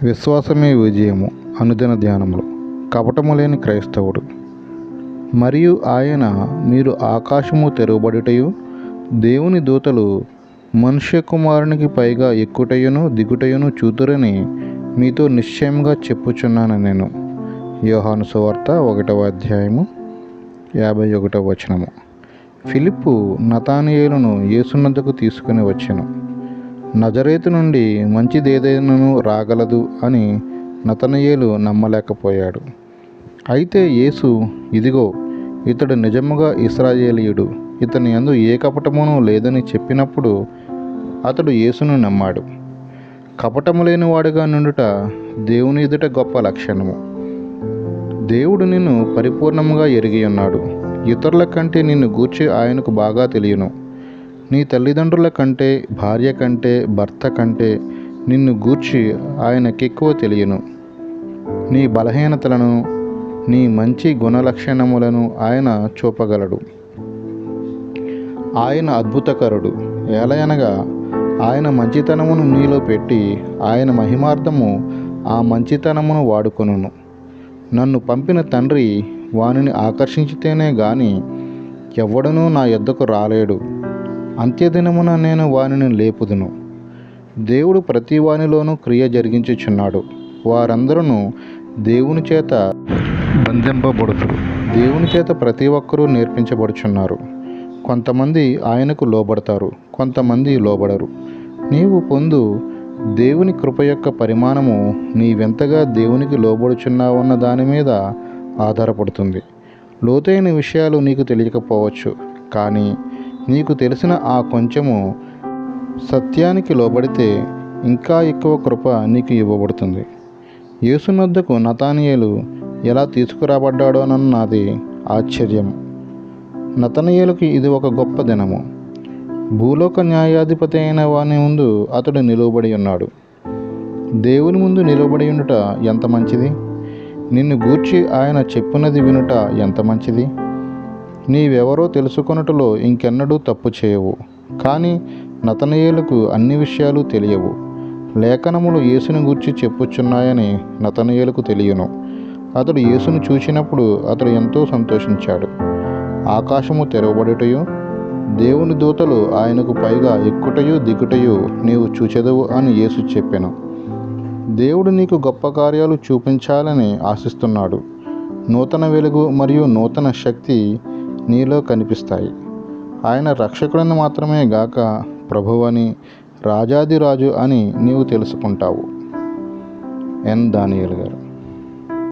విశ్వాసమే విజయము. అనుదిన ధ్యానములు. కపటము లేని క్రైస్తవుడు. మరియు ఆయన మీరు ఆకాశము తెరవబడుటయు దేవుని దూతలు మనుష్య కుమారునికి పైగా ఎక్కుటయును దిగుటయును చూతురని మీతో నిశ్చయంగా చెప్పుచున్నాను నేను. యోహాను సువార్త 1వ అధ్యాయము 51వ వచనము. ఫిలిప్పు నతానయేలును యేసునద్దకు తీసుకుని వచ్చెను. నజరేతు నుండి మంచిదేదైనను రాగలదు అని నతనయేలు నమ్మలేకపోయాడు. అయితే యేసు, ఇదిగో ఇతడు నిజముగా ఇశ్రాయేలీయుడు, ఇతని యందు ఏ కపటమును లేదని చెప్పినప్పుడు అతడు యేసును నమ్మాడు. కపటము లేనివాడుగా నుండుట దేవుని ఎదుట గొప్ప లక్షణము. దేవుడు నిన్ను పరిపూర్ణముగా ఎరిగి ఉన్నాడు. ఇతరుల కంటే నిన్ను గూర్చి ఆయనకు బాగా తెలియను. నీ తల్లిదండ్రుల కంటే, భార్య కంటే, భర్త కంటే నిన్ను గూర్చి ఆయనకెక్కువ తెలియను. నీ బలహీనతలను, నీ మంచి గుణలక్షణములను ఆయన చూపగలడు. ఆయన అద్భుతకరుడు. ఏలయనగా ఆయన మంచితనమును నీలో పెట్టి ఆయన మహిమార్థము ఆ మంచితనమును వాడుకొనును. నన్ను పంపిన తండ్రి వానిని ఆకర్షించితేనే గాని ఎవ్వడునూ నా యొద్దకు రాలేడు. అంత్యదినమున నేను వానిని లేపుదును. దేవుడు ప్రతి వానిలోనూ క్రియ జరిగించుచున్నాడు. వారందరూ దేవుని చేత బంధింపబడుతురు. దేవుని చేత ప్రతి ఒక్కరూ నేర్పించబడుచున్నారు. కొంతమంది ఆయనకు లోబడతారు, కొంతమంది లోబడరు. నీవు పొందు దేవుని కృప యొక్క పరిమాణము నీవెంతగా దేవునికి లోబడుచున్నావన్న దాని మీద ఆధారపడుతుంది. లోతైన విషయాలు నీకు తెలియకపోవచ్చు, కానీ నీకు తెలిసిన ఆ కొంచెము సత్యానికి లోబడితే ఇంకా ఎక్కువ కృప నీకు ఇవ్వబడుతుంది. యేసునొద్దకు నతానయేలు ఎలా తీసుకురాబడ్డాడోనన్నది ఆశ్చర్యం. నతనయేలుకి ఇది ఒక గొప్ప దినము. భూలోక న్యాయాధిపతి అయిన వాని ముందు అతడు నిలువబడి ఉన్నాడు. దేవుని ముందు నిలువబడి ఉండుట ఎంత మంచిది! నిన్ను గూర్చి ఆయన చెప్పున్నది వినుట ఎంత మంచిది! నీవెవరో తెలుసుకొనుటలో ఇంకెన్నడూ తప్పు చేయవు. కానీ నతనయేలుకు అన్ని విషయాలు తెలియవు. లేఖనములు యేసుని గూర్చి చెప్పుచున్నాయని నతనయేలుకు తెలియను. అతడు యేసును చూచినప్పుడు అతడు ఎంతో సంతోషించాడు. ఆకాశము తెరవబడుటయు దేవుని దూతలు ఆయనకు పైగా ఎక్కుటయు దిగుటయు నీవు చూచెదవు అని యేసు చెప్పెను. దేవుడు నీకు గొప్ప కార్యాలు చూపించాలని ఆశిస్తున్నాడు. నూతన వెలుగు మరియు నూతన శక్తి నీలో కనిపిస్తాయి. ఆయన రక్షకుడిని మాత్రమే గాక ప్రభువని, రాజాదిరాజు అని నీవు తెలుసుకుంటావు. ఎన్ దానియేలు గారు.